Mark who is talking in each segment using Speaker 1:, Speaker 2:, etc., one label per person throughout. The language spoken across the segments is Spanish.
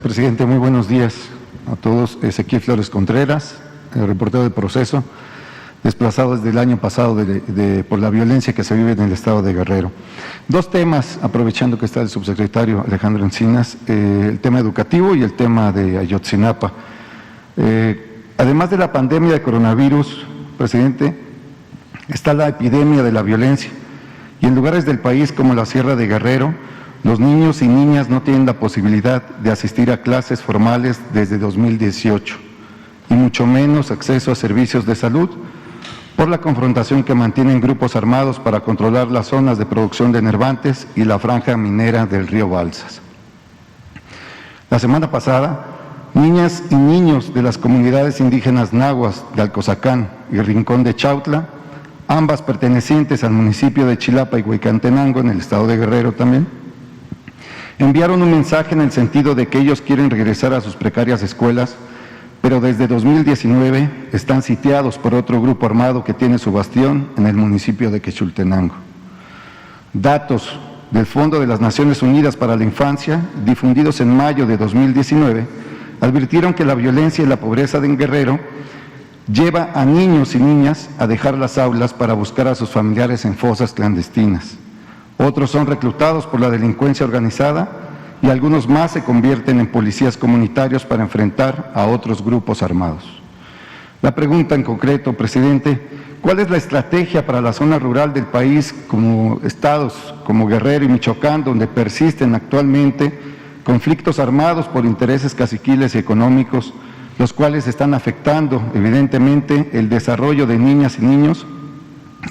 Speaker 1: Presidente, muy buenos días a todos. Ezequiel Flores Contreras, el reportero de Proceso, desplazado desde el año pasado por la violencia que se vive en el estado de Guerrero. Dos temas, aprovechando que está el subsecretario Alejandro Encinas, el tema educativo y el tema de Ayotzinapa. Además de la pandemia de coronavirus, presidente, está la epidemia de la violencia, y en lugares del país como la Sierra de Guerrero, los niños y niñas no tienen la posibilidad de asistir a clases formales desde 2018, y mucho menos acceso a servicios de salud, por la confrontación que mantienen grupos armados para controlar las zonas de producción de enervantes y la franja minera del río Balsas. La semana pasada, niñas y niños de las comunidades indígenas nahuas de Alcozacán y Rincón de Chautla, ambas pertenecientes al municipio de Chilapa y Huehuetenango, en el estado de Guerrero también, enviaron un mensaje en el sentido de que ellos quieren regresar a sus precarias escuelas, pero desde 2019 están sitiados por otro grupo armado que tiene su bastión en el municipio de Quechultenango. Datos del Fondo de las Naciones Unidas para la Infancia, difundidos en mayo de 2019, advirtieron que la violencia y la pobreza en Guerrero lleva a niños y niñas a dejar las aulas para buscar a sus familiares en fosas clandestinas. Otros son reclutados por la delincuencia organizada y algunos más se convierten en policías comunitarios para enfrentar a otros grupos armados. La pregunta en concreto, presidente, ¿cuál es la estrategia para la zona rural del país, como estados como Guerrero y Michoacán, donde persisten actualmente conflictos armados por intereses caciquiles y económicos, los cuales están afectando evidentemente el desarrollo de niñas y niños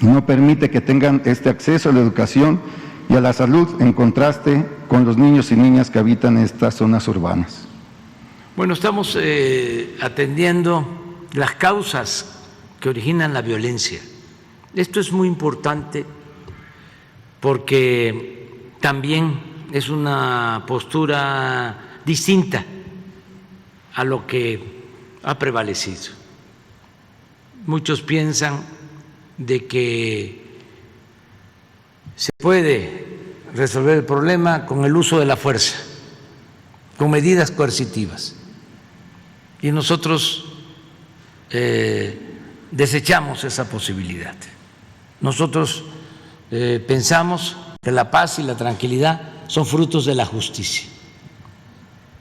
Speaker 1: y no permite que tengan este acceso a la educación y a la salud, en contraste con los niños y niñas que habitan en estas zonas urbanas?
Speaker 2: Bueno, estamos atendiendo las causas que originan la violencia. Esto es muy importante porque también es una postura distinta a lo que ha prevalecido. Muchos piensan de que se puede resolver el problema con el uso de la fuerza, con medidas coercitivas. Y nosotros desechamos esa posibilidad. Nosotros pensamos que la paz y la tranquilidad son frutos de la justicia,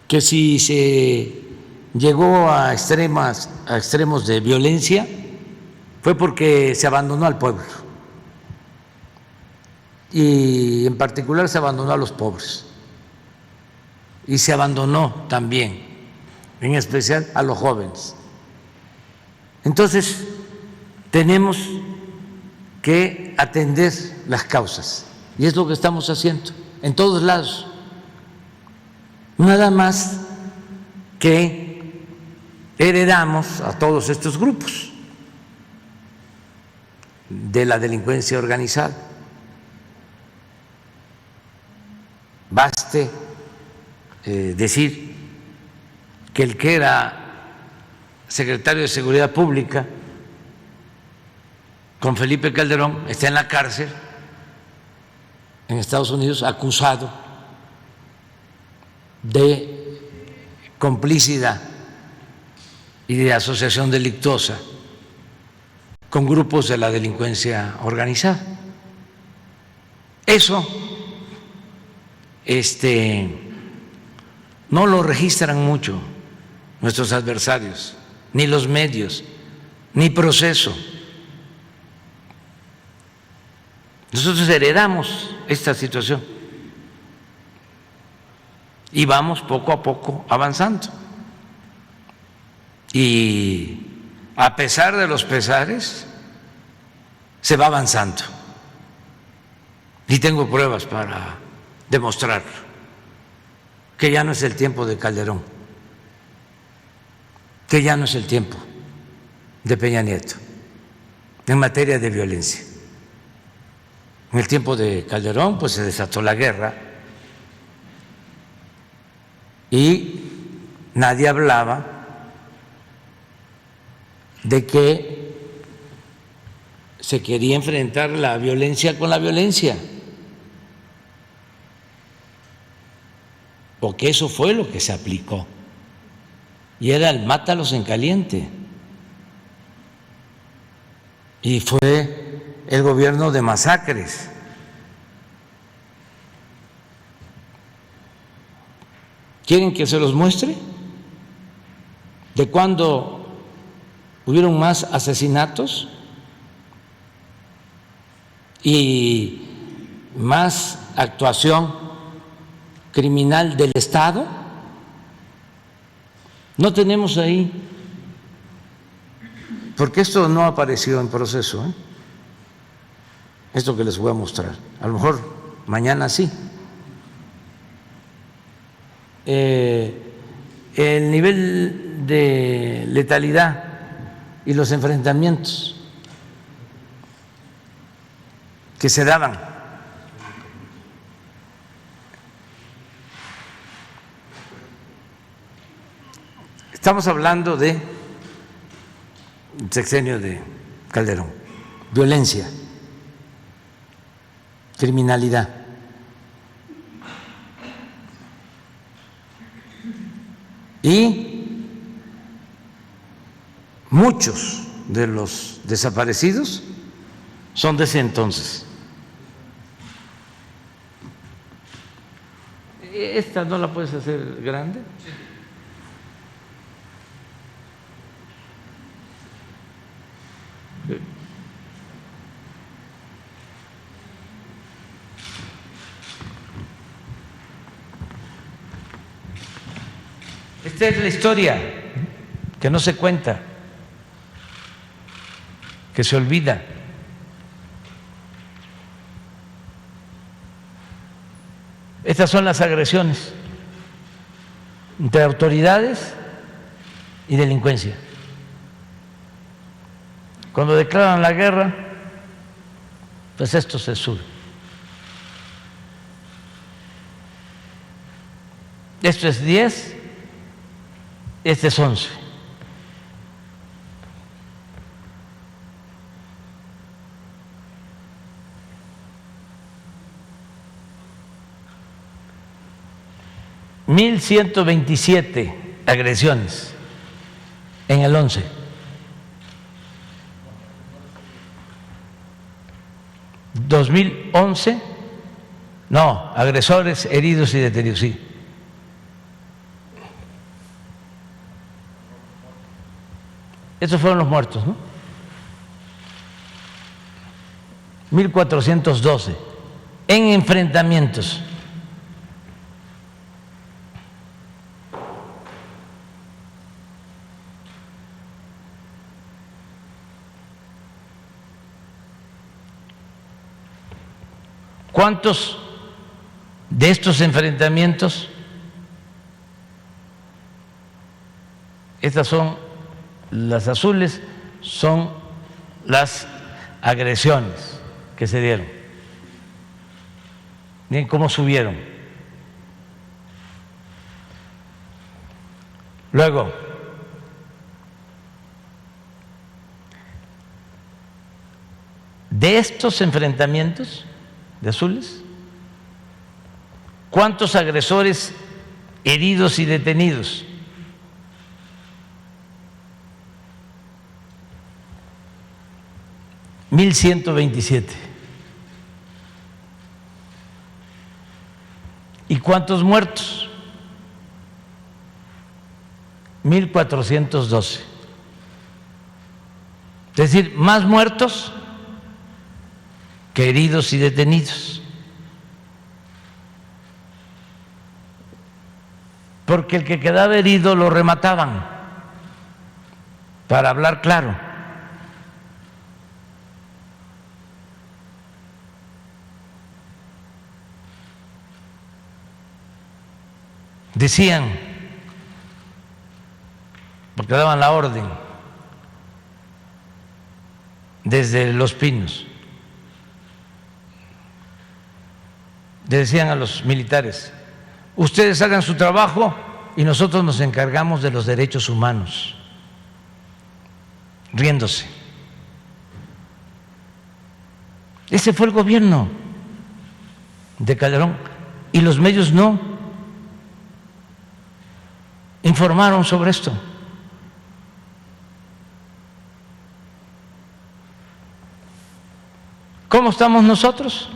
Speaker 2: que si se llegó a extremos de violencia fue porque se abandonó al pueblo, y en particular se abandonó a los pobres, y se abandonó también, en especial, a los jóvenes. Entonces, tenemos que atender las causas, y es lo que estamos haciendo en todos lados. Nada más que heredamos a todos estos grupos de la delincuencia organizada. Baste decir que el que era secretario de Seguridad Pública con Felipe Calderón está en la cárcel en Estados Unidos, acusado de complicidad y de asociación delictuosa con grupos de la delincuencia organizada. Eso no lo registran mucho nuestros adversarios, ni los medios, ni Proceso. Nosotros heredamos esta situación y vamos poco a poco avanzando. Y a pesar de los pesares, se va avanzando. Y tengo pruebas para demostrar que ya no es el tiempo de Calderón, que ya no es el tiempo de Peña Nieto en materia de violencia. En el tiempo de Calderón, pues se desató la guerra y nadie hablaba de que se quería enfrentar la violencia con la violencia, o porque eso fue lo que se aplicó. Y era el mátalos en caliente. Y fue el gobierno de masacres. ¿Quieren que se los muestre? ¿De cuándo hubieron más asesinatos y más actuación criminal del Estado? No tenemos ahí, porque esto no apareció en proceso, ¿eh? Esto que les voy a mostrar, a lo mejor mañana sí. El nivel de letalidad y los enfrentamientos que se daban. Estamos hablando de sexenio de Calderón, violencia, criminalidad. Y muchos de los desaparecidos son de ese entonces. ¿Esta no la puedes hacer grande? Esta es la historia que no se cuenta, que se olvida. Estas son las agresiones entre autoridades y delincuencia. Cuando declaran la guerra, pues esto se sube. Esto es 10, este es 11. $1,127 agresiones en el 11. ¿2011? No, agresores, heridos y detenidos, sí. Estos fueron los muertos, ¿no? 1,412 en enfrentamientos. ¿Cuántos de estos enfrentamientos? Estas son las azules, son las agresiones que se dieron. Miren cómo subieron. Luego, de estos enfrentamientos de azules, ¿cuántos agresores heridos y detenidos? $1,127. ¿Y cuántos muertos? 1,412. Es decir, más muertos que heridos y detenidos. Porque el que quedaba herido lo remataban, para hablar claro. Decían, porque daban la orden desde Los Pinos, le decían a los militares: ustedes hagan su trabajo y nosotros nos encargamos de los derechos humanos, riéndose. Ese fue el gobierno de Calderón, y los medios no informaron sobre esto. ¿Cómo estamos nosotros?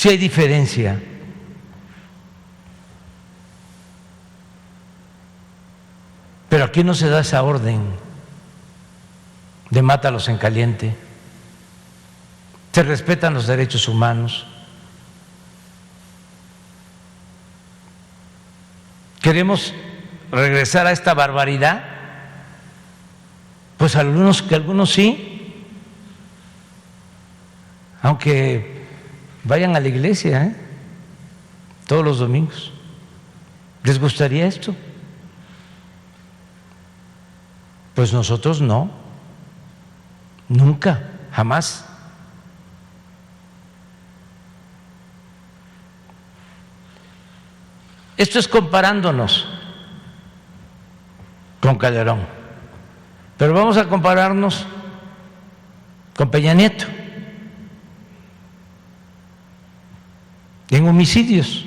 Speaker 2: Sí hay diferencia. Pero aquí no se da esa orden de mátalos en caliente. Se respetan los derechos humanos. ¿Queremos regresar a esta barbaridad? Pues algunos sí, aunque vayan a la iglesia, todos los domingos. ¿Les gustaría esto? Pues nosotros no, nunca, jamás. Esto es comparándonos con Calderón, pero vamos a compararnos con Peña Nieto en homicidios.